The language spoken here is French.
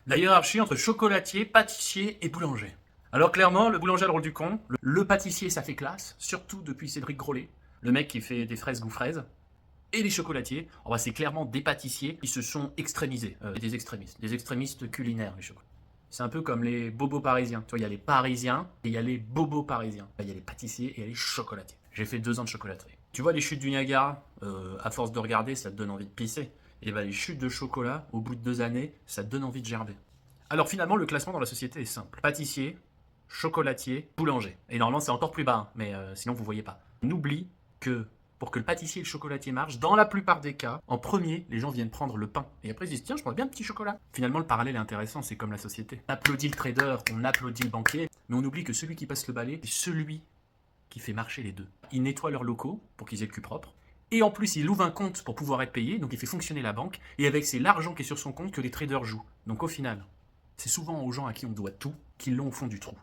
La hiérarchie entre chocolatier, pâtissier et boulanger. Alors clairement, le boulanger a le rôle du con, le pâtissier ça fait classe, surtout depuis Cédric Grolet, le mec qui fait des fraises goût fraises. Et les chocolatiers, oh bah c'est clairement des pâtissiers qui se sont extrémisés, des extrémistes culinaires les chocolats. C'est un peu comme les bobos parisiens. Tu vois, il y a les parisiens et il y a les bobos parisiens. Il y a les pâtissiers et il y a les chocolatiers. J'ai fait 2 ans de chocolaterie. Tu vois les chutes du Niagara, à force de regarder, ça te donne envie de pisser. Et bah les chutes de chocolat, au bout de 2 années, ça te donne envie de gerber. Alors finalement, le classement dans la société est simple. Pâtissier, chocolatier, boulanger. Et normalement, c'est encore plus bas, hein, mais sinon, vous voyez pas. On oublie que pour que le pâtissier et le chocolatier marchent, dans la plupart des cas, en premier, les gens viennent prendre le pain. Et après, ils se disent, tiens, je prends bien un petit chocolat. Finalement, le parallèle est intéressant, c'est comme la société. On applaudit le trader, on applaudit le banquier, mais on oublie que celui qui passe le balai, c'est celui qui fait marcher les deux. Il nettoie leurs locaux pour qu'ils aient le cul propre. Et en plus, il ouvre un compte pour pouvoir être payé, donc il fait fonctionner la banque. Et avec c'est l'argent qui est sur son compte que les traders jouent. Donc au final, c'est souvent aux gens à qui on doit tout qu'ils l'ont au fond du trou.